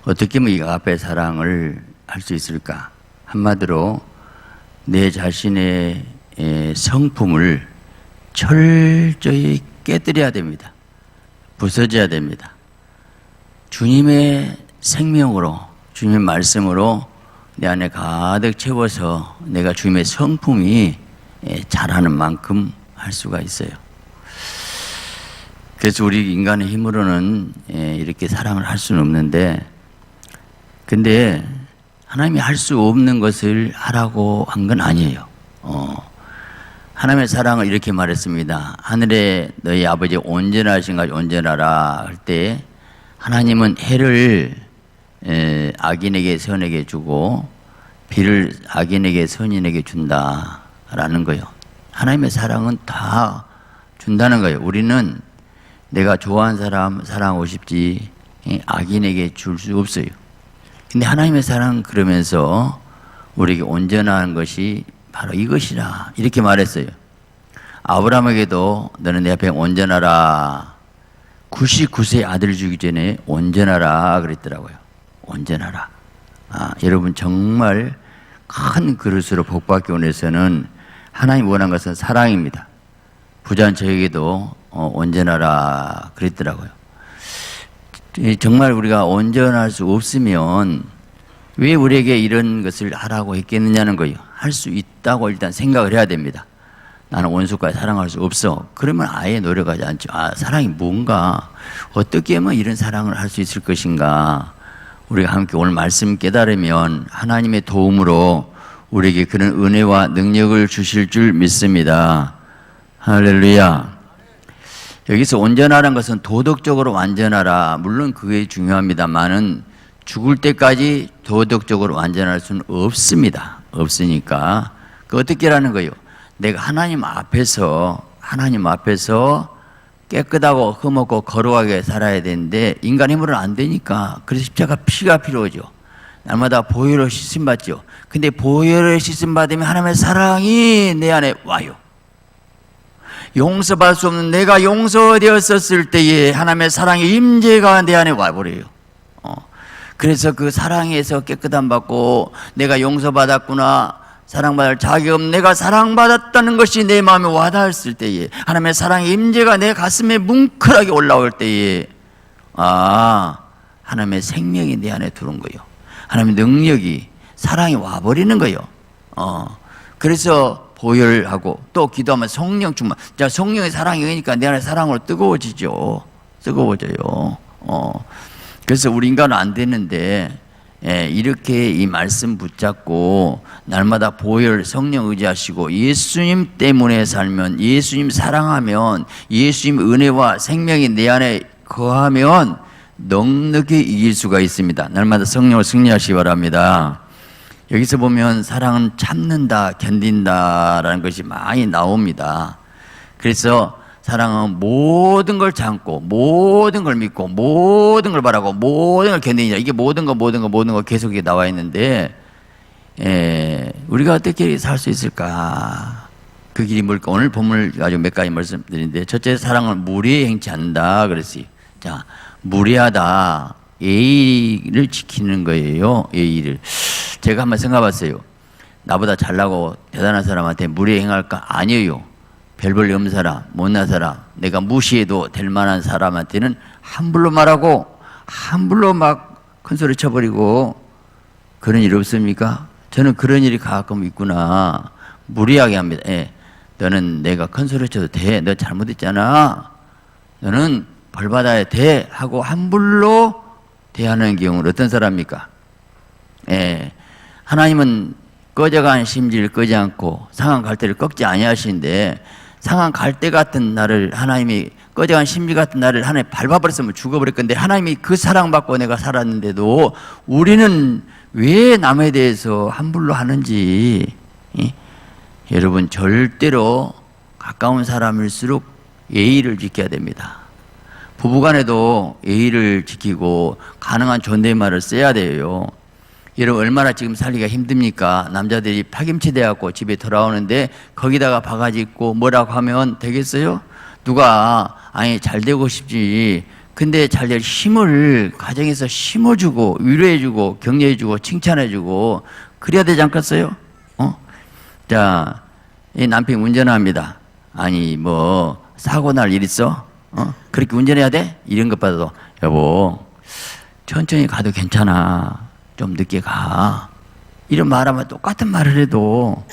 어떻게 하면 이 아가페 사랑을 할 수 있을까? 한마디로 내 자신의 성품을 철저히 깨뜨려야 됩니다. 부서져야 됩니다. 주님의 생명으로, 주님의 말씀으로 내 안에 가득 채워서 내가 주님의 성품이 자라는 만큼 할 수가 있어요. 그래서 우리 인간의 힘으로는 이렇게 사랑을 할 수는 없는데, 근데 하나님이 할 수 없는 것을 하라고 한 건 아니에요. 하나님의 사랑을 이렇게 말했습니다. 하늘에 너희 아버지 온전하신 가 온전하라 할 때 하나님은 해를 악인에게 선에게 주고 비를 악인에게 선인에게 준다라는 거예요. 하나님의 사랑은 다 준다는 거예요. 우리는 내가 좋아하는 사람 사랑하고 싶지 악인에게 줄 수 없어요. 근데 하나님의 사랑은 그러면서 우리에게 온전한 것이 바로 이것이라 이렇게 말했어요. 아브라함에게도 너는 내 앞에 온전하라. 99세 아들 주기 전에 온전하라 그랬더라고요. 온전하라. 여러분 정말 큰 그릇으로 복받기 원해서는 하나님 원한 것은 사랑입니다. 부자는 저에게도 온전하라 그랬더라고요. 정말 우리가 온전할 수 없으면 왜 우리에게 이런 것을 하라고 했겠느냐는 거예요. 할 수 있다고 일단 생각을 해야 됩니다. 나는 원수까지 사랑할 수 없어. 그러면 아예 노력하지 않죠. 사랑이 뭔가, 어떻게 하면 이런 사랑을 할 수 있을 것인가. 우리가 함께 오늘 말씀 깨달으면 하나님의 도움으로 우리에게 그런 은혜와 능력을 주실 줄 믿습니다. 할렐루야. 여기서 온전하라는 것은 도덕적으로 완전하라. 물론 그게 중요합니다만은 죽을 때까지 도덕적으로 완전할 수는 없습니다. 없으니까 그 어떻게 하라는 거예요? 내가 하나님 앞에서 깨끗하고 흠없고 거룩하게 살아야 되는데 인간 힘으로는 안 되니까, 그래서 십자가 피가 필요하죠. 날마다 보혈로 씻음 받죠. 근데 보혈로 씻음 받으면 하나님의 사랑이 내 안에 와요. 용서받을 수 없는 내가 용서되었었을 때에 하나님의 사랑의 임재가 내 안에 와버려요. 그래서 그 사랑에서 깨끗함 받고 내가 용서받았구나, 사랑받을 자격 없는 내가 사랑받았다는 것이 내 마음에 와닿았을 때에, 하나님의 사랑의 임재가 내 가슴에 뭉클하게 올라올 때에 하나님의 생명이 내 안에 들어온 거예요. 하나님의 능력이, 사랑이 와버리는 거예요. 그래서 보혈하고 또 기도하면 성령 충만. 자, 성령의 사랑이 오니까 내 안에 사랑으로 뜨거워져요. 그래서 우리 인간은 안 되는데 이렇게 이 말씀 붙잡고 날마다 보혈 성령 의지하시고 예수님 때문에 살면, 예수님 사랑하면, 예수님 은혜와 생명이 내 안에 거하면 넉넉히 이길 수가 있습니다. 날마다 성령을 승리하시기 바랍니다. 여기서 보면 사랑은 참는다, 견딘다라는 것이 많이 나옵니다. 그래서 사랑은 모든 걸 참고, 모든 걸 믿고, 모든 걸 바라고, 모든 걸 견디냐. 이게 모든 거 계속 나와 있는데, 우리가 어떻게 살 수 있을까? 그 길이 뭘까? 오늘 본문을 가지고 몇 가지 말씀드리는데, 첫째, 사랑은 무례히 행치 않는다 그랬어요. 자, 무례하다. 예의를 지키는 거예요. 예의를. 제가 한번 생각해봤어요. 나보다 잘나고 대단한 사람한테 무례히 행할까? 아니에요. 별 볼 일 없는 사람, 못난 사람, 내가 무시해도 될 만한 사람한테는 함부로 말하고 함부로 막 큰소리 쳐버리고, 그런 일 없습니까? 저는 그런 일이 가끔 있구나. 무리하게 합니다. 너는 내가 큰소리 쳐도 돼. 너 잘못했잖아. 너는 벌 받아야 돼. 하고 함부로 대하는 경우는 어떤 사람입니까? 하나님은 꺼져간 심지를 끄지 않고 상한 갈대를 꺾지 아니하시는데, 상한 갈대 같은 나를, 하나님이 꺼져간 심지 같은 나를 하나님 밟아버렸으면 죽어버릴 건데, 하나님이 그 사랑받고 내가 살았는데도 우리는 왜 남에 대해서 함부로 하는지. 여러분, 절대로 가까운 사람일수록 예의를 지켜야 됩니다. 부부간에도 예의를 지키고 가능한 존댓말을 써야 돼요. 여러분, 얼마나 지금 살기가 힘듭니까? 남자들이 파김치 돼갖고 집에 돌아오는데 거기다가 바가지 있고 뭐라고 하면 되겠어요? 누가 잘 되고 싶지, 근데 잘 힘을 가정에서 심어주고 위로해주고 격려해주고 칭찬해주고 그래야 되지 않겠어요? 자, 이 남편이 운전합니다. 아니 뭐 사고 날 일 있어? 그렇게 운전해야 돼? 이런 것 봐도 여보 천천히 가도 괜찮아. 좀 늦게 가. 이런 말하면 똑같은 말을 해도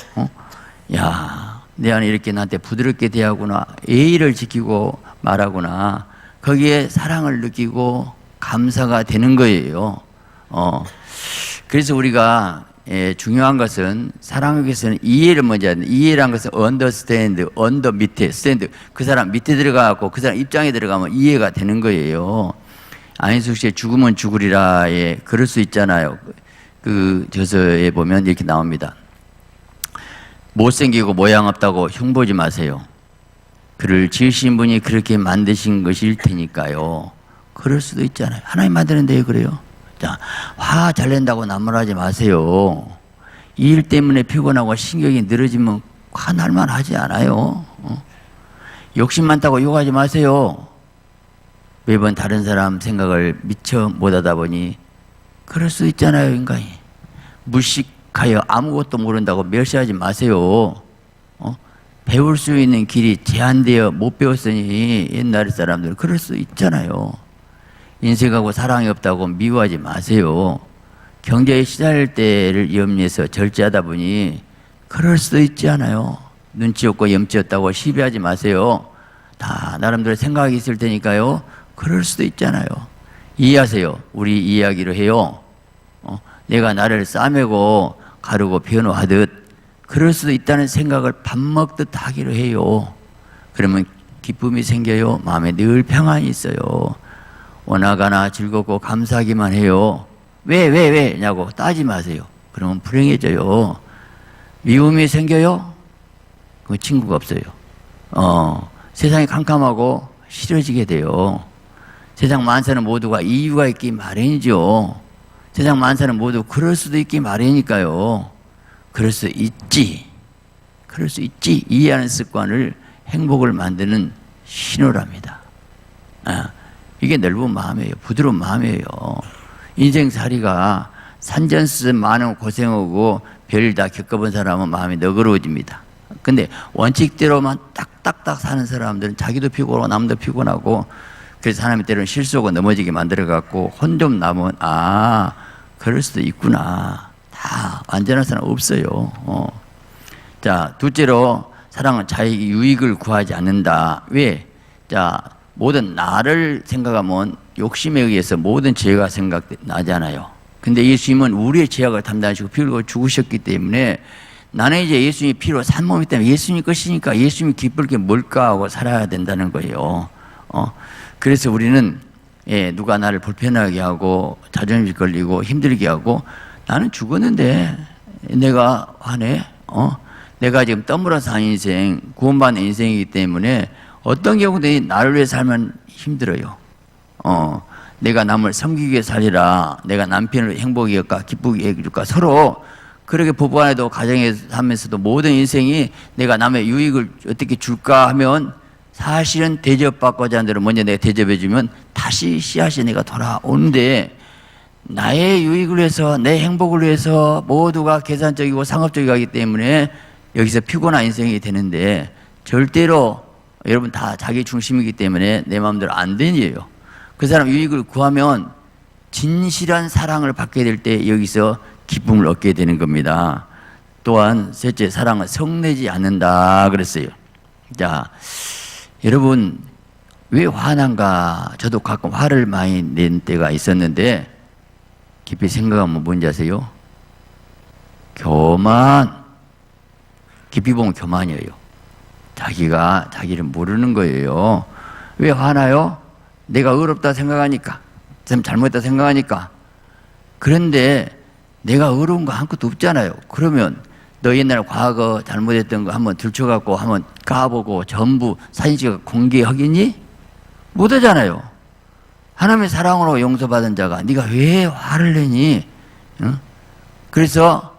야, 내 안에 이렇게 나한테 부드럽게 대하구나. 예의를 지키고 말하구나. 거기에 사랑을 느끼고 감사가 되는 거예요. 그래서 우리가 중요한 것은 사랑하기 위해서는 이해를 먼저 해야 된다. 이해란 것은 understand, under 밑에, stand. 그 사람 밑에 들어가고 그 사람 입장에 들어가면 이해가 되는 거예요. 안희숙 씨의 죽으면 죽으리라에 그럴 수 있잖아요. 그 저서에 보면 이렇게 나옵니다. 못생기고 모양 없다고 흉보지 마세요. 그를 지으신 분이 그렇게 만드신 것일 테니까요. 그럴 수도 있잖아요. 하나님 만드는데 왜 그래요? 자, 화 잘 낸다고 나무라지 마세요. 이 일 때문에 피곤하고 신경이 늘어지면 화날만 하지 않아요. 욕심 많다고 욕하지 마세요. 매번 다른 사람 생각을 미처 못하다 보니 그럴 수 있잖아요, 인간이. 무식하여 아무것도 모른다고 멸시하지 마세요. 배울 수 있는 길이 제한되어 못 배웠으니 옛날 사람들은 그럴 수 있잖아요. 인색하고 사랑이 없다고 미워하지 마세요. 경제에 시달릴 때를 염려해서 절제하다 보니 그럴 수도 있지 않아요. 눈치 없고 염치 없다고 시비하지 마세요. 다 나름대로 생각이 있을 테니까요. 그럴 수도 있잖아요. 이해하세요. 우리 이해하기로 해요. 내가 나를 싸매고 가르고 변호하듯 그럴 수도 있다는 생각을 밥 먹듯 하기로 해요. 그러면 기쁨이 생겨요. 마음에 늘 평안이 있어요. 오나가나 즐겁고 감사하기만 해요. 왜냐고 따지 마세요. 그러면 불행해져요. 미움이 생겨요? 그 친구가 없어요. 세상이 캄캄하고 싫어지게 돼요. 세상 만사는 모두가 이유가 있기 마련이죠. 세상 만사는 모두 그럴 수도 있기 마련이니까요. 그럴 수 있지. 그럴 수 있지. 이해하는 습관을 행복을 만드는 신호랍니다. 이게 넓은 마음이에요. 부드러운 마음이에요. 인생살이가 산전수 많은 고생하고 별 다 겪어본 사람은 마음이 너그러워집니다. 근데 원칙대로만 딱딱딱 사는 사람들은 자기도 피곤하고 남도 피곤하고 그래서 하나님 때로는 실수하고 넘어지게 만들어갖고 혼 좀 나면 그럴 수도 있구나. 다 완전한 사람 없어요. 자, 둘째로 사랑은 자기 유익을 구하지 않는다. 왜? 자, 모든 나를 생각하면 욕심에 의해서 모든 죄가 생각나잖아요. 근데 예수님은 우리의 죄악을 담당하시고 피 흘리고 죽으셨기 때문에 나는 이제 예수님이 피로 산 몸이기 때문에 예수님이 것이니까 예수님이 기쁠 게 뭘까 하고 살아야 된다는 거예요. 그래서 우리는 누가 나를 불편하게 하고 자존심 걸리고 힘들게 하고 나는 죽었는데 내가 화내? 내가 지금 떠물어 산 인생, 구원받는 인생이기 때문에 어떤 경우든 나를 위해 살면 힘들어요. 내가 남을 섬기기 위해 살리라. 내가 남편을 행복하게 할까 기쁘게 해줄까. 서로 그렇게 부부간에도 가정에 하면서도 모든 인생이 내가 남의 유익을 어떻게 줄까 하면 사실은 대접받고자 하는 대로 먼저 내가 대접해주면 다시 씨앗이 내가 돌아오는데 나의 유익을 위해서 내 행복을 위해서 모두가 계산적이고 상업적이고 하기 때문에 여기서 피곤한 인생이 되는데 절대로 여러분 다 자기 중심이기 때문에 내 마음대로 안 되는 일이에요. 그 사람 유익을 구하면 진실한 사랑을 받게 될 때 여기서 기쁨을 얻게 되는 겁니다. 또한 셋째, 사랑은 성내지 않는다 그랬어요. 자, 여러분 왜 화난가? 저도 가끔 화를 많이 낸 때가 있었는데 깊이 생각하면 뭔지 아세요? 교만. 깊이 보면 교만이에요. 자기가 자기를 모르는 거예요. 왜 화나요? 내가 어렵다 생각하니까, 잘못했다 생각하니까. 그런데 내가 어려운 거 아무것도 없잖아요. 그러면 너 옛날에 과거 잘못했던 거 한번 들춰갖고 한번 까보고 전부 사진 찍어 공개하겠니? 못하잖아요. 하나님의 사랑으로 용서받은 자가 네가 왜 화를 내니? 그래서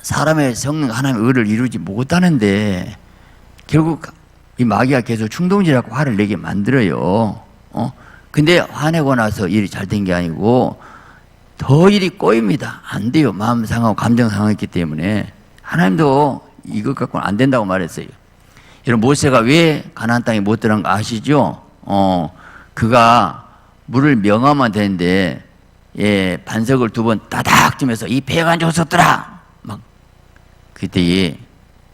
사람의 성능 하나님의 의를 이루지 못하는데 결국 이 마귀가 계속 충동질하고 화를 내게 만들어요. 근데 화내고 나서 일이 잘 된 게 아니고 더 일이 꼬입니다. 안 돼요. 마음 상하고 감정 상했기 때문에. 하나님도 이것 갖고는 안 된다고 말했어요. 여러분, 모세가 왜 가나안 땅에 못 들어간 거 아시죠? 그가 물을 명하면 되는데, 예, 반석을 2번 따닥 치면서 이 배가 안 좋았었더라. 막, 그때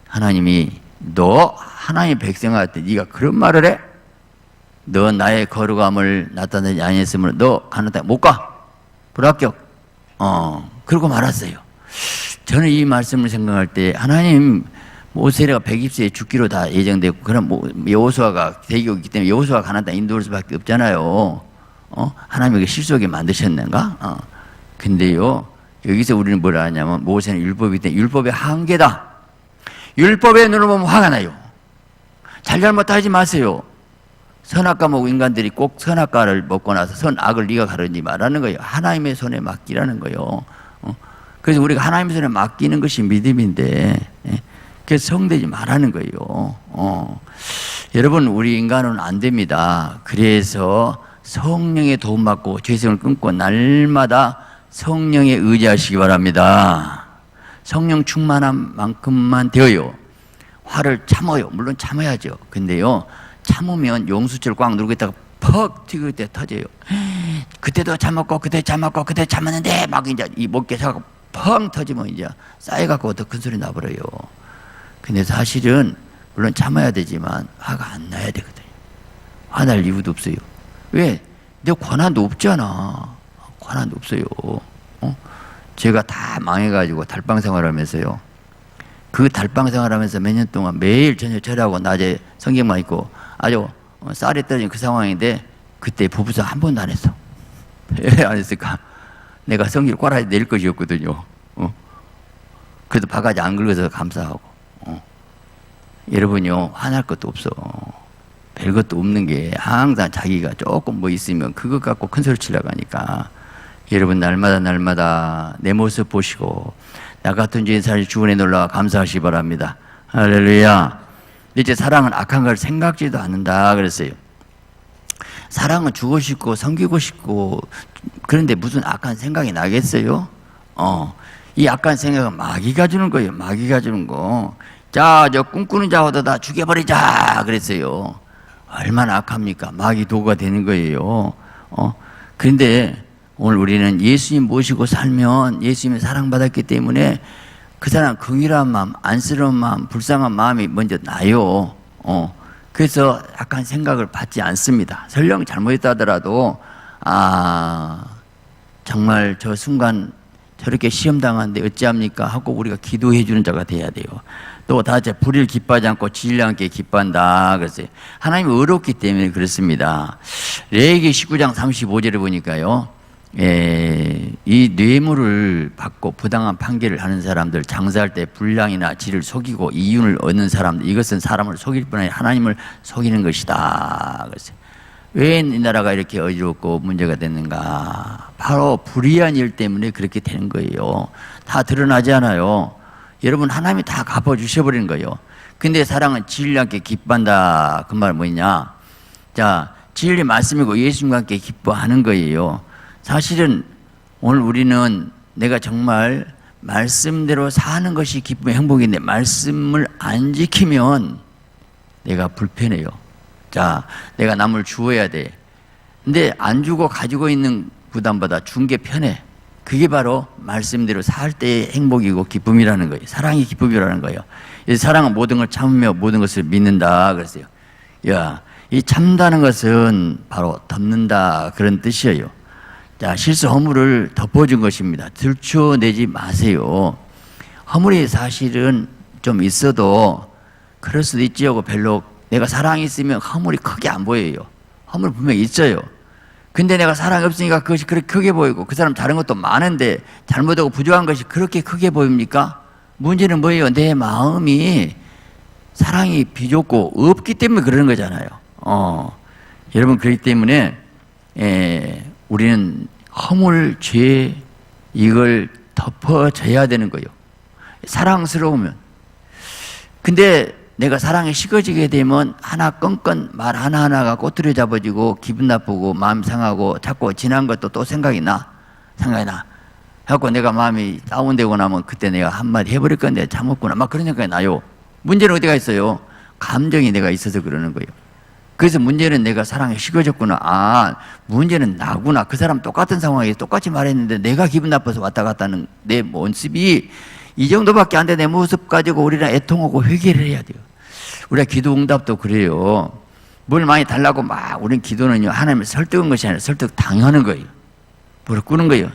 하나님이 너 하나님 백성한테 네가 그런 말을 해? 너 나의 거룩함을 나타내지 아니했으므로 너 가나안 땅에 못 가. 불합격. 그러고 말았어요. 저는 이 말씀을 생각할 때 하나님 모세가 120세에 죽기로 다 예정되고 그럼 여호수아가 대기이기 때문에 여호수아가 가나안 땅 인도할 수밖에 없잖아요. 하나님에게 실속에 만드셨는가? 근데요 여기서 우리는 뭘 하냐면 모세는 율법이기 때문에 율법의 한계다. 율법에 눈을 보면 화가 나요. 잘잘못 하지 마세요. 선악과 먹고 인간들이 꼭 선악과를 먹고 나서 선악을 네가 가르지 말라는 거예요. 하나님의 손에 맡기라는 거예요. 그래서 우리가 하나님의 손에 맡기는 것이 믿음인데, 그래서 성되지 말라는 거예요. 여러분, 우리 인간은 안 됩니다. 그래서 성령의 도움받고 죄성을 끊고 날마다 성령에 의지하시기 바랍니다. 성령 충만한 만큼만 되어요. 화를 참아요. 물론 참아야죠. 근데요, 참으면 용수철 꽉 누르고 있다가 퍽 튀길 때 터져요. 그때도 참았고 그때 참았고 그때 참았는데 막 이제 이 목깨사가 펑 터지면 이제 쌓여갖고 더 큰 소리 나버려요. 근데 사실은 물론 참아야 되지만 화가 안 나야 되거든요. 화날 이유도 없어요. 왜? 내 권한도 없잖아. 권한도 없어요. 제가 다 망해가지고 달방 생활하면서요. 그 달방 생활하면서 몇 년 동안 매일 저녁 절하고 낮에 성경만 읽고 아주 쌀이 떨어진 그 상황인데 그때 부부싸움 한 번도 안 했어. 왜 안 했을까? 내가 성경을 꼬라지 낼 것이었거든요. 그래도 바가지 안 긁어서 감사하고. 여러분요, 화날 것도 없어. 별 것도 없는 게 항상 자기가 조금 뭐 있으면 그것 갖고 큰 소리 치려고 하니까 여러분 날마다 내 모습 보시고 나 같은 죄인 사람이 주은에 놀라와 감사하시기 바랍니다. 할렐루야. 이제 사랑은 악한 걸 생각지도 않는다 그랬어요. 사랑은 주고 싶고 섬기고 싶고 그런데 무슨 악한 생각이 나겠어요? 이 악한 생각은 마귀가 주는 거예요. 마귀가 주는 거. 자, 저 꿈꾸는 자보다 다 죽여버리자 그랬어요. 얼마나 악합니까? 마귀 도구가 되는 거예요. 그런데 오늘 우리는 예수님 모시고 살면 예수님의 사랑받았기 때문에 그 사람 긍휼한 마음, 안쓰러운 마음, 불쌍한 마음이 먼저 나요. 그래서 약간 생각을 받지 않습니다. 설령 잘못했다 하더라도 정말 저 순간 저렇게 시험당하는데 어찌합니까? 하고 우리가 기도해 주는 자가 돼야 돼요. 또 다째 불의를 기뻐하지 않고 진리와 함께 기뻐한다 그랬어요. 하나님이 의롭기 때문에 그렇습니다. 레위기 19장 35절을 보니까요. 이 뇌물을 받고 부당한 판결을 하는 사람들, 장사할 때 불량이나 질을 속이고 이윤을 얻는 사람들, 이것은 사람을 속일 뿐 아니라 하나님을 속이는 것이다 그랬어요. 왜 이 나라가 이렇게 어지럽고 문제가 됐는가? 바로 불의한 일 때문에 그렇게 되는 거예요. 다 드러나지 않아요. 여러분, 하나님이 다 갚아주셔버리는 거예요. 근데 사랑은 진리와 함께 기뻐한다. 그 말 뭐냐? 자, 진리 말씀이고 예수님과 함께 기뻐하는 거예요. 사실은 오늘 우리는 내가 정말 말씀대로 사는 것이 기쁨의 행복인데 말씀을 안 지키면 내가 불편해요. 자, 내가 남을 주어야 돼. 근데 안 주고 가지고 있는 부담보다 준 게 편해. 그게 바로 말씀대로 살 때의 행복이고 기쁨이라는 거예요. 사랑이 기쁨이라는 거예요. 사랑은 모든 걸 참으며 모든 것을 믿는다 그랬어요. 야, 이 참다는 것은 바로 덮는다 그런 뜻이에요. 자, 실수 허물을 덮어준 것입니다. 들춰내지 마세요. 허물이 사실은 좀 있어도 그럴 수도 있지요. 별로 내가 사랑이 있으면 허물이 크게 안 보여요. 허물 분명히 있어요. 근데 내가 사랑이 없으니까 그것이 그렇게 크게 보이고 그 사람 다른 것도 많은데 잘못하고 부족한 것이 그렇게 크게 보입니까? 문제는 뭐예요? 내 마음이 사랑이 비좁고 없기 때문에 그러는 거잖아요. 여러분, 그렇기 때문에 우리는 허물, 죄 이걸 덮어줘야 되는 거예요. 사랑스러우면. 근데 내가 사랑에 식어지게 되면 하나 건건 말 하나하나가 꼬투리 잡아지고 기분 나쁘고 마음 상하고 자꾸 지난 것도 또 생각이 나. 해갖고 내가 마음이 다운되고 나면 그때 내가 한마디 해버릴 건데 참았구나. 막 그런 생각이 나요. 문제는 어디가 있어요? 감정이 내가 있어서 그러는 거예요. 그래서 문제는 내가 사랑에 식어졌구나. 아, 문제는 나구나. 그 사람 똑같은 상황에 똑같이 말했는데 내가 기분 나빠서 왔다 갔다 하는 내 모습이 이 정도밖에 안 돼. 내 모습 가지고 우리랑 애통하고 회개를 해야 돼요. 우리가 기도 응답도 그래요. 뭘 많이 달라고 막 우린 기도는요, 하나님을 설득한 것이 아니라 설득 당하는 거예요. 뭐를 꾸는 거예요.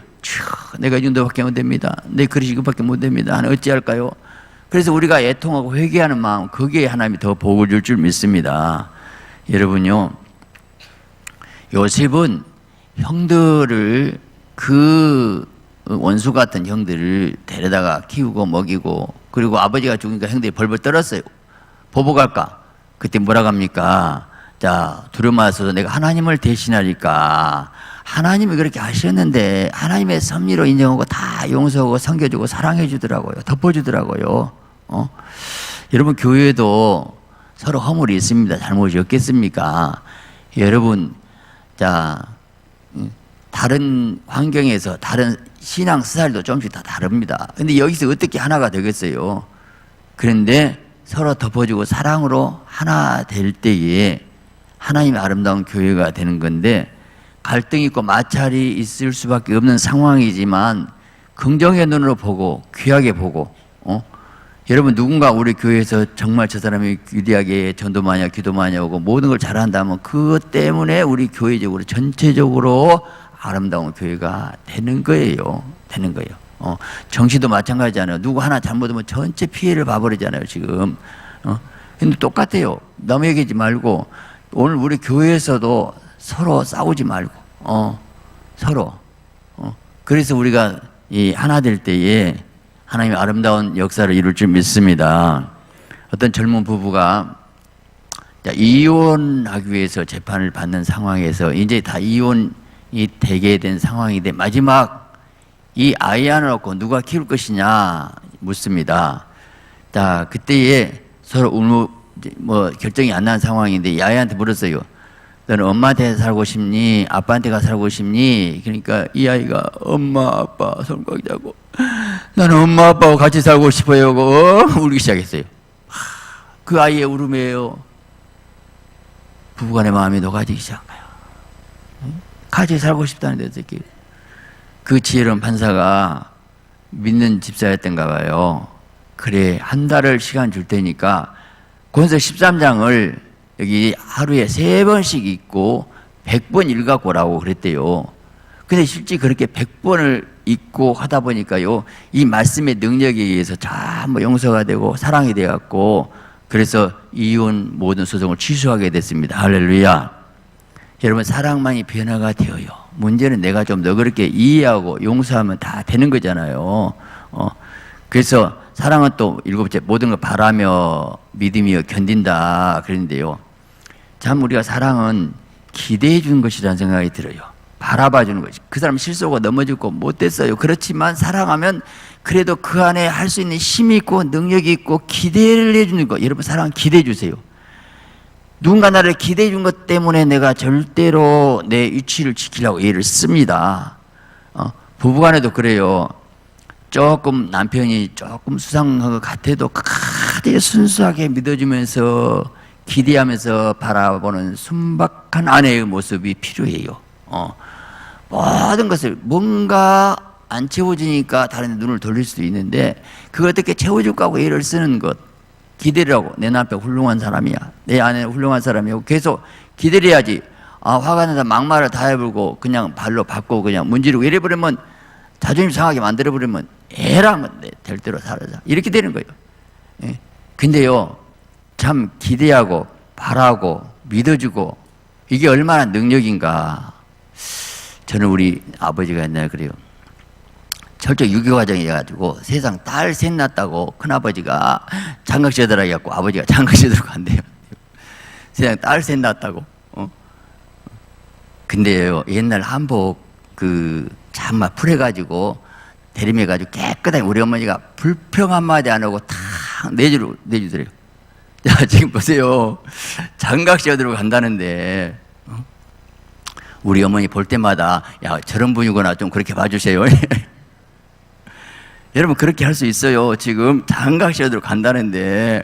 내가 이 정도밖에 못 됩니다. 내 그릇이 이것밖에 못 됩니다. 하나 어찌할까요? 그래서 우리가 애통하고 회개하는 마음, 거기에 하나님이 더 복을 줄 줄 믿습니다. 여러분요, 요셉은 형들을, 그 원수 같은 형들을 데려다가 키우고 먹이고, 그리고 아버지가 죽으니까 형들이 벌벌 떨었어요. 보복할까? 그때 뭐라고 합니까? 자, 두려워서 내가 하나님을 대신하니까 하나님이 그렇게 하셨는데 하나님의 섭리로 인정하고 다 용서하고 섬겨주고 사랑해 주더라고요. 덮어주더라고요. 여러분, 교회도 서로 허물이 있습니다. 잘못이 없겠습니까? 여러분, 자, 다른 환경에서 다른 신앙 스타일도 조금씩 다 다릅니다. 근데 여기서 어떻게 하나가 되겠어요? 그런데 서로 덮어주고 사랑으로 하나 될 때에 하나님의 아름다운 교회가 되는 건데, 갈등이 있고 마찰이 있을 수밖에 없는 상황이지만 긍정의 눈으로 보고 귀하게 보고, 여러분, 누군가 우리 교회에서 정말 저 사람이 위대하게 전도 많이 하고 기도 많이 하고 모든 걸 잘한다면 그것 때문에 우리 교회적으로 전체적으로 아름다운 교회가 되는 거예요. 정시도 마찬가지잖아요. 누구 하나 잘못하면 전체 피해를 봐버리잖아요, 지금. 근데 똑같아요. 너무 얘기하지 말고, 오늘 우리 교회에서도 서로 싸우지 말고, 서로. 그래서 우리가 이 하나 될 때에 하나님의 아름다운 역사를 이룰 줄 믿습니다. 어떤 젊은 부부가 이혼하기 위해서 재판을 받는 상황에서 이제 다 이혼이 되게 된 상황인데, 마지막 이 아이 하나 놓고 누가 키울 것이냐 묻습니다. 자, 그때에 서로 결정이 안 난 상황인데 이 아이한테 물었어요. 너는 엄마한테 살고 싶니? 아빠한테 가 살고 싶니? 그러니까 이 아이가 엄마, 아빠 손가락 잡고 나는 엄마, 아빠하고 같이 살고 싶어요 하고 울기 시작했어요. 그 아이의 울음이에요. 부부간의 마음이 녹아지기 시작한 거예요. 같이 살고 싶다는데 어떻게. 그 지혜로운 판사가 믿는 집사였던가 봐요. 그래, 한 달을 시간 줄 테니까 권서 13장을 여기 하루에 3번씩 읽고 100번 읽어갖고 오라고 그랬대요. 근데 실제 그렇게 100번을 읽고 하다 보니까요, 이 말씀의 능력에 의해서 전부 용서가 되고 사랑이 되었고, 그래서 이혼 모든 소송을 취소하게 됐습니다. 할렐루야. 여러분, 사랑만이 변화가 되어요. 문제는 내가 좀 더 그렇게 이해하고 용서하면 다 되는 거잖아요. 그래서 사랑은 또 7번째, 모든 걸 바라며 믿으며 견딘다 그랬는데요. 참 우리가 사랑은 기대해 주는 것이라는 생각이 들어요. 바라봐 주는 것이. 그 사람 실수하고 넘어지고 못됐어요. 그렇지만 사랑하면 그래도 그 안에 할 수 있는 힘이 있고 능력이 있고 기대를 해주는 거. 여러분, 사랑 기대해 주세요. 누군가 나를 기대해 준 것 때문에 내가 절대로 내 위치를 지키려고 애를 씁니다. 부부간에도 그래요. 조금 남편이 조금 수상한 것 같아도 끝까지 순수하게 믿어주면서 기대하면서 바라보는 순박한 아내의 모습이 필요해요. 모든 것을 뭔가 안 채워지니까 다른 데 눈을 돌릴 수도 있는데, 그걸 어떻게 채워줄까 하고 애를 쓰는 것. 기대를 하고, 내 남편 훌륭한 사람이야, 내 아내는 훌륭한 사람이고 계속 기대를 해야지. 화가 나서 막말을 다 해버리고 그냥 발로 받고 그냥 문지르고 이래버리면, 자존심 상하게 만들어버리면 애라면 될 대로 살아자 이렇게 되는 거예요. 예. 근데요, 참 기대하고 바라고 믿어주고 이게 얼마나 능력인가. 저는 우리 아버지가 옛날에 그래요. 철저 유교 과정이어가지고 세상 딸 셋 낳았다고 큰아버지가 장각시대라 해갖고 아버지가 장각시대로 간대요. 세상 딸 셋 낳았다고. 근데요, 옛날 한복 참마 풀해가지고 대림해가지고 깨끗하게 우리 어머니가 불평 한마디 안 하고 다 내주더래요. 야, 지금 보세요. 장각시어들로 간다는데, 우리 어머니 볼 때마다, 야, 저런 분이구나. 좀 그렇게 봐주세요. 여러분, 그렇게 할 수 있어요. 지금 장각시어들로 간다는데,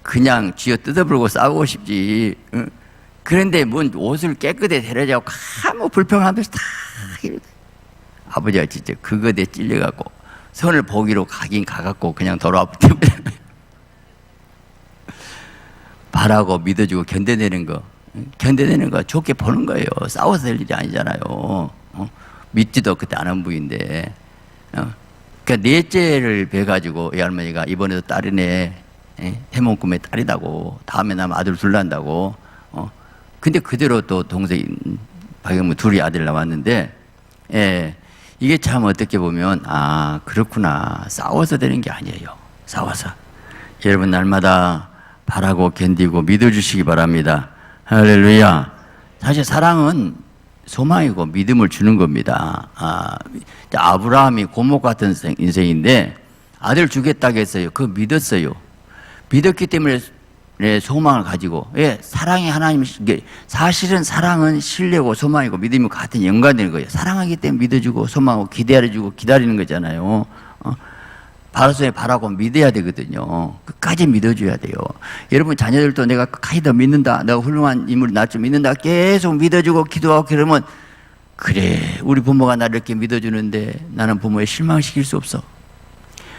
그냥 쥐어 뜯어버리고 싸우고 싶지. 그런데 뭔 옷을 깨끗하게 데려자고 아무 불평하면서 다 아버지가 진짜 그것에 찔려갖고 선을 보기로 가긴 가갖고 그냥 돌아왔기 때문에 바라고 믿어주고 견뎌내는 거 좋게 보는 거예요. 싸워서 될 일이 아니잖아요. 믿지도 그때 안 한 부인데. 그러니까 넷째를 뵈가지고 이 할머니가 이번에도 딸이네, 해몽 꿈에 딸이다고, 다음에 나면 아들 둘 난다고. 근데 그대로 또 동생 박영무 둘이 아들 나왔는데, 이게 참 어떻게 보면 그렇구나, 싸워서 되는 게 아니에요. 싸워서 여러분 날마다 바라고 견디고 믿어주시기 바랍니다. 할렐루야. 사실 사랑은 소망이고 믿음을 주는 겁니다. 아브라함이 고목 같은 인생인데 아들 주겠다고 했어요. 그거 믿었어요. 믿었기 때문에 소망을 가지고, 사랑이 하나님, 사실은 사랑은 신뢰고 소망이고 믿음이 같은 연관되는 거예요. 사랑하기 때문에 믿어주고 소망하고 기다려주고 기다리는 거잖아요. 바라소에 바라고 믿어야 되거든요. 끝까지 믿어줘야 돼요. 여러분 자녀들도 내가 끝까지 더 믿는다, 내가 훌륭한 인물이 날 줄 믿는다 계속 믿어주고 기도하고 그러면, 그래 우리 부모가 나를 이렇게 믿어주는데 나는 부모에 실망시킬 수 없어.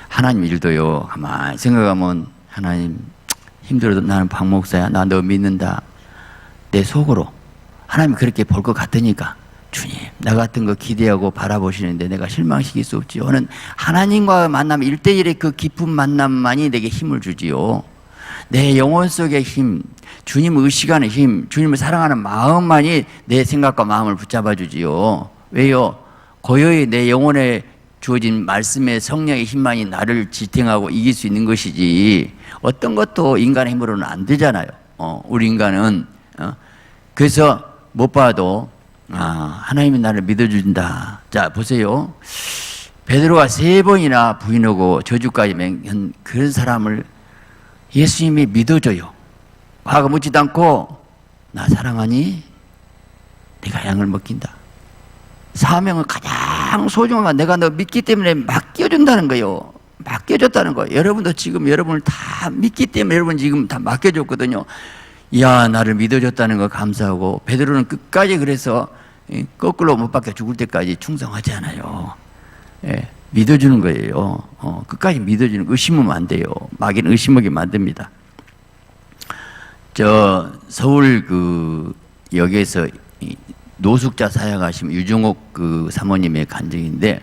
하나님 일도요, 가만히 생각하면 하나님 힘들어도 나는 박 목사야, 나 너 믿는다. 내 속으로 하나님 그렇게 볼 것 같으니까, 주님 나 같은 거 기대하고 바라보시는데 내가 실망시킬 수 없지요. 저는 하나님과 만나면 1대1의 그 깊은 만남만이 내게 힘을 주지요. 내 영혼 속의 힘, 주님 의식하는 힘, 주님을 사랑하는 마음만이 내 생각과 마음을 붙잡아 주지요. 왜요? 고요히 내 영혼에 주어진 말씀의 성령의 힘만이 나를 지탱하고 이길 수 있는 것이지, 어떤 것도 인간의 힘으로는 안 되잖아요. 우리 인간은. 그래서 못 봐도 하나님이 나를 믿어준다. 자 보세요. 베드로가 3번이나 부인하고 저주까지 맹한 그런 사람을 예수님이 믿어줘요. 화가 묻지도 않고, 나 사랑하니? 내가 양을 먹긴다. 사명은 가장 소중한 건 내가 너 믿기 때문에 맡겨준다는 거예요. 맡겨줬다는 거예요. 여러분도 지금 여러분을 다 믿기 때문에 여러분 지금 다 맡겨줬거든요. 이야, 나를 믿어줬다는 거 감사하고. 베드로는 끝까지 그래서 거꾸로 못 박혀 죽을 때까지 충성하잖아요. 믿어주는 거예요. 끝까지 믿어주는 거. 의심하면 안 돼요. 마귀는 의심하게 만듭니다. 저 서울 그 역에서 노숙자 사역하시면 유종옥 그 사모님의 간증인데,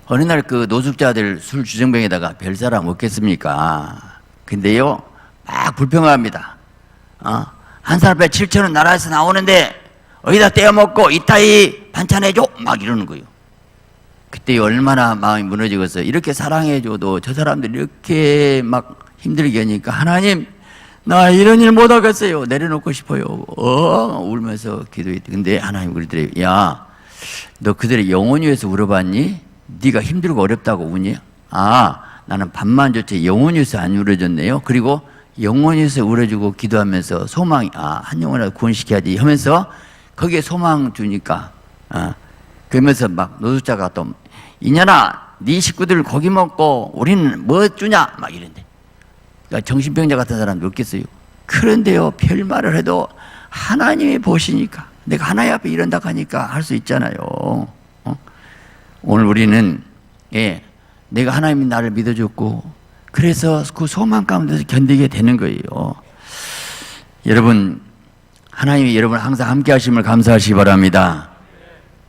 어느 날 그 노숙자들 술 주정뱅에다가 별 사람 없겠습니까? 근데요 막 불평합니다. 한 사람에 7,000원 나라에서 나오는데 어디다 떼어먹고 이따위 반찬해줘 막 이러는 거예요. 그때 얼마나 마음이 무너지겠어요. 이렇게 사랑해줘도 저 사람들이 이렇게 막 힘들게 하니까, 하나님 나 이런 일 못하겠어요, 내려놓고 싶어요. 울면서 기도했대. 근데 하나님 그러더래요. 야, 너 그들의 영혼 위해서 울어봤니? 네가 힘들고 어렵다고 우니? 나는 밥만 줬지 영혼 위해서 안 울어줬네요. 그리고 영혼 위해서 울어주고 기도하면서 소망이, 한 영혼이라도 구원시켜야지 하면서 거기에 소망 주니까, 그러면서 막 노숙자가 또, 이년아 네 식구들 고기 먹고 우리는 뭐 주냐 막 이런데, 그러니까 정신병자 같은 사람도 없겠어요. 그런데요 별말을 해도 하나님이 보시니까, 내가 하나님 앞에 이런다 하니까 할 수 있잖아요. 오늘 우리는 내가 하나님이 나를 믿어줬고 그래서 그 소망 가운데서 견디게 되는 거예요. 여러분 하나님이 여러분 항상 함께 하심을 감사하시기 바랍니다.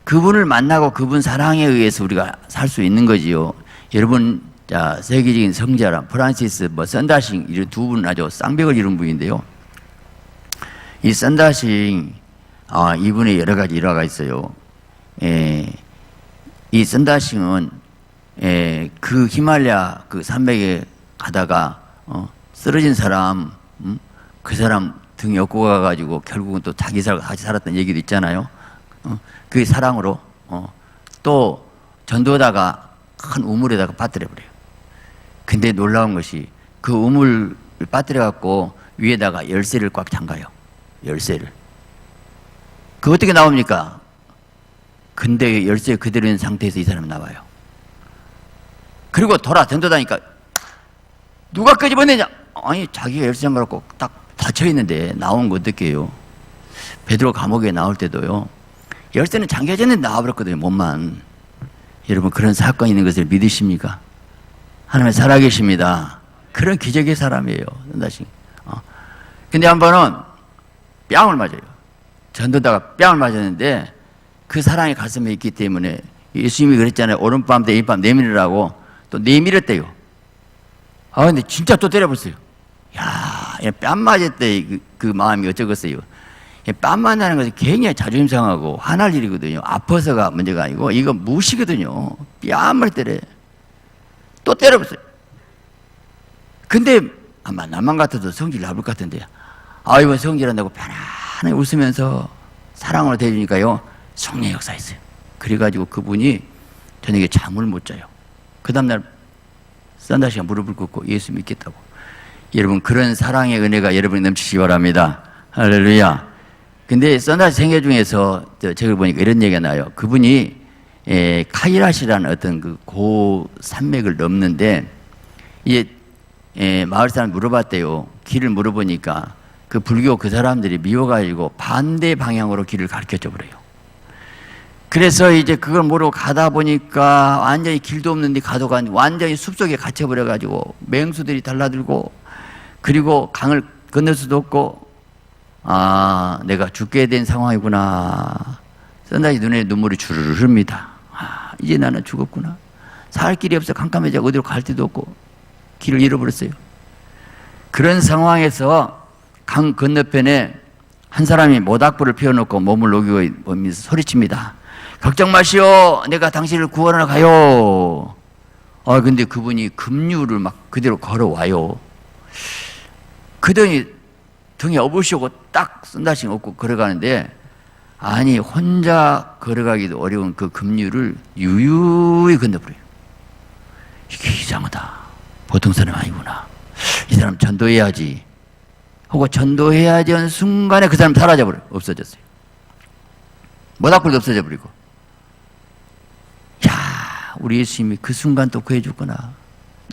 그분을 만나고 그분 사랑에 의해서 우리가 살 수 있는 거지요. 여러분, 자, 세계적인 성자라 프란시스 썬다싱 이런 두 분 아주 쌍벽을 이룬 분인데요. 이 썬다싱 이분의 여러 가지 일화가 있어요. 이 썬다싱은 그 히말라야 그 산맥에 가다가 쓰러진 사람, 그 사람 등에 업고 가가지고 결국은 또 자기 같이 살았던 얘기도 있잖아요. 그 사랑으로 또 전도하다가 큰 우물에다가 빠뜨려 버려요. 근데 놀라운 것이 그 우물을 빠뜨려 갖고 위에다가 열쇠를 꽉 잠가요. 열쇠를. 그 어떻게 나옵니까? 근데 열쇠 그대로 있는 상태에서 이 사람은 나와요. 그리고 댕도다니까 누가 끄집어내냐? 아니 자기가 열쇠 잠가갖고 딱 닫혀있는데 나온 거 어떻게 해요? 베드로 감옥에 나올 때도요, 열쇠는 잠겨졌는데 나와버렸거든요, 몸만. 여러분, 그런 사건이 있는 것을 믿으십니까? 하나님 살아계십니다. 그런 기적의 사람이에요. 근데 한 번은 뺨을 맞아요. 전도다가 뺨을 맞았는데 그 사랑이 가슴에 있기 때문에 예수님이 그랬잖아요. 오른밤 때 이밤 내밀으라고. 또 내밀었대요. 근데 진짜 또 때려버렸어요. 야, 뺨 맞을 때 그 마음이 어쩌겠어요. 뺨 맞는 것은 굉장히 자존심 상하고 화날 일이거든요. 아파서가 문제가 아니고 이거 무시거든요. 뺨을 때려. 또 때려버렸어요. 근데 아마 나만 같아도 성질 나쁠 것 같은데, 이번 성질한다고 편안하게 웃으면서 사랑으로 대주니까요, 성령 역사했어요. 그래가지고 그분이 저녁에 잠을 못 자요. 그 다음날 썬다시가 무릎을 꿇고 예수 믿겠다고. 여러분, 그런 사랑의 은혜가 여러분이 넘치시기 바랍니다. 할렐루야. 근데 썬다시 생애 중에서 책을 보니까 이런 얘기가 나요. 그분이 카이라시라는 어떤 그 고산맥을 넘는데 이제 마을 사람 물어봤대요. 길을 물어보니까 그 불교 그 사람들이 미워가지고 반대 방향으로 길을 가르쳐줘 버려요. 그래서 이제 그걸 모르고 가다 보니까 완전히 길도 없는데 가도가 완전히 숲속에 갇혀버려가지고 맹수들이 달라들고, 그리고 강을 건널 수도 없고, 내가 죽게 된 상황이구나. 썬다시 눈에 눈물이 주르르 흐릅니다. 이제 나는 죽었구나. 살 길이 없어. 캄캄해져. 어디로 갈 데도 없고 길을 잃어버렸어요. 그런 상황에서 강 건너편에 한 사람이 모닥불을 피워놓고 몸을 녹이고 보면서 소리칩니다. 걱정 마시오. 내가 당신을 구원하러 가요. 근데 그분이 급류를 막 그대로 걸어와요. 그더니 등에 업으시고 딱 썬다시 업고 걸어가는데, 아니 혼자 걸어가기도 어려운 그 급류를 유유히 건너버려요. 이게 이상하다. 보통 사람 아니구나. 이 사람 전도해야지 하고 전도해야지 하는 순간에 그 사람 사라져버려요. 없어졌어요. 모닥불도 없어져 버리고. 우리 예수님이 그 순간 또 구해주거나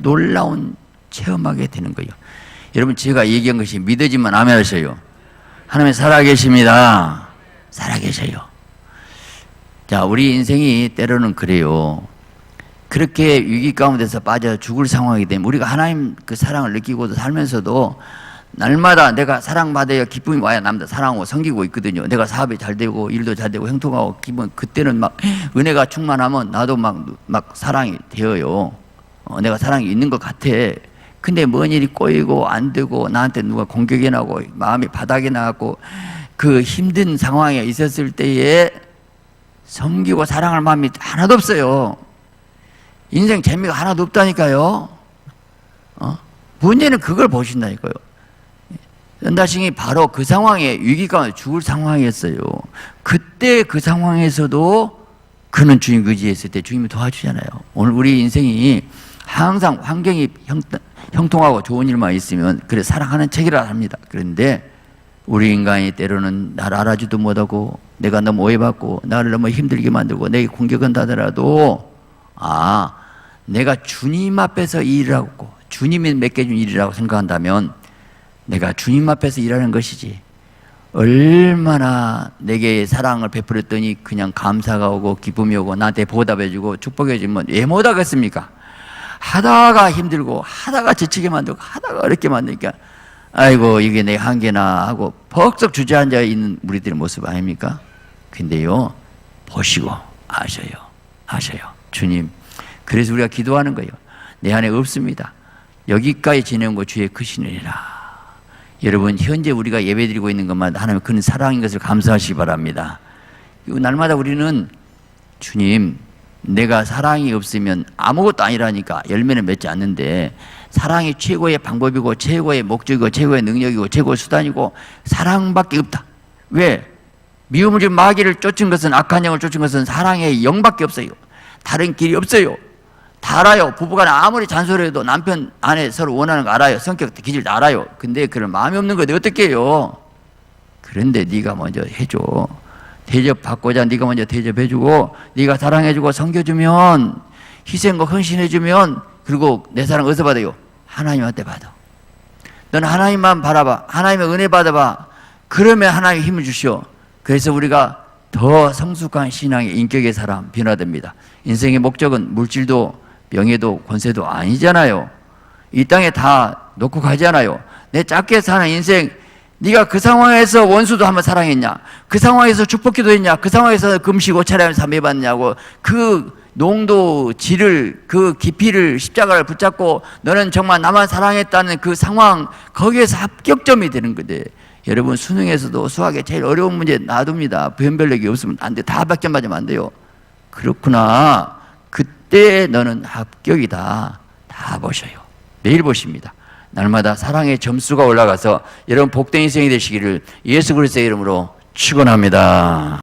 놀라운 체험하게 되는 거예요. 여러분, 제가 얘기한 것이 믿어지면 아멘 하셔요. 하나님 살아계십니다. 살아계셔요. 자, 우리 인생이 때로는 그래요. 그렇게 위기 가운데서 빠져 죽을 상황이기 때문에 우리가 하나님 그 사랑을 느끼고도 살면서도 날마다 내가 사랑받아야 기쁨이 와야 남다 사랑하고 섬기고 있거든요. 내가 사업이 잘 되고 일도 잘 되고 형통하고 기분, 그때는 막 은혜가 충만하면 나도 막 사랑이 되어요. 내가 사랑이 있는 것 같아. 근데 뭔 일이 꼬이고 안 되고 나한테 누가 공격이 나고 마음이 바닥에 나고 그 힘든 상황에 있었을 때에 섬기고 사랑할 마음이 하나도 없어요. 인생 재미가 하나도 없다니까요. 문제는 그걸 보신다니까요. 썬다싱이 바로 그 상황에 위기 가운데 죽을 상황이었어요. 그때 그 상황에서도 그는 주님 의지했을 때 주님이 도와주잖아요. 오늘 우리 인생이 항상 환경이 형통하고 좋은 일만 있으면 그래 사랑하는 책이라 합니다. 그런데 우리 인간이 때로는 나를 알아주도 못하고 내가 너무 오해받고 나를 너무 힘들게 만들고 내게 공격한다 하더라도 내가 주님 앞에서 일을 하고 주님이 맡겨준 일이라고 생각한다면 내가 주님 앞에서 일하는 것이지, 얼마나 내게 사랑을 베풀었더니 그냥 감사가 오고 기쁨이 오고 나한테 보답해주고 축복해주면 왜 못하겠습니까? 하다가 힘들고 하다가 지치게 만들고 하다가 어렵게 만드니까 아이고 이게 내 한계나 하고 벅석 주저앉아 있는 우리들의 모습 아닙니까? 근데요, 보시고 아셔요. 주님, 그래서 우리가 기도하는 거예요. 내 안에 없습니다. 여기까지 지내온 거 주의 크시느니라. 여러분, 현재 우리가 예배드리고 있는 것마다 하나님 그런 사랑인 것을 감사하시기 바랍니다. 날마다 우리는 주님, 내가 사랑이 없으면 아무것도 아니라니까 열매는 맺지 않는데, 사랑이 최고의 방법이고 최고의 목적이고 최고의 능력이고 최고의 수단이고 사랑밖에 없다. 왜? 미움을 준 마귀를 쫓은 것은, 악한 영을 쫓은 것은 사랑의 영밖에 없어요. 다른 길이 없어요. 다 알아요. 부부간에 아무리 잔소리해도 남편, 아내 서로 원하는 거 알아요. 성격, 기질도 알아요. 근데 그런 마음이 없는 건데 어떻게 해요? 그런데 네가 먼저 해줘. 대접받고자 네가 먼저 대접해주고, 네가 사랑해주고 섬겨주면, 희생과 헌신해주면, 그리고 내 사랑 어디서 받아요? 하나님한테 받아. 너는 하나님만 바라봐. 하나님의 은혜 받아봐. 그러면 하나님이 힘을 주시오. 그래서 우리가 더 성숙한 신앙의 인격의 사람 변화됩니다. 인생의 목적은 물질도 명예도 권세도 아니잖아요. 이 땅에 다 놓고 가잖아요. 내 짧게 사는 인생, 네가 그 상황에서 원수도 한번 사랑했냐? 그 상황에서 축복기도 했냐? 그 상황에서 금식 옷차림을 삼해봤냐고. 그 농도, 질을, 그 깊이를 십자가를 붙잡고 너는 정말 나만 사랑했다는 그 상황, 거기에서 합격점이 되는 건데, 여러분 수능에서도 수학에 제일 어려운 문제 놔둡니다. 변별력이 없으면 안 돼. 다 합격점 맞으면 안 돼요. 그렇구나. 그때 너는 합격이다. 다 보셔요. 매일 보십니다. 날마다 사랑의 점수가 올라가서 여러분 복된 인생이 되시기를 예수 그리스도의 이름으로 축원합니다.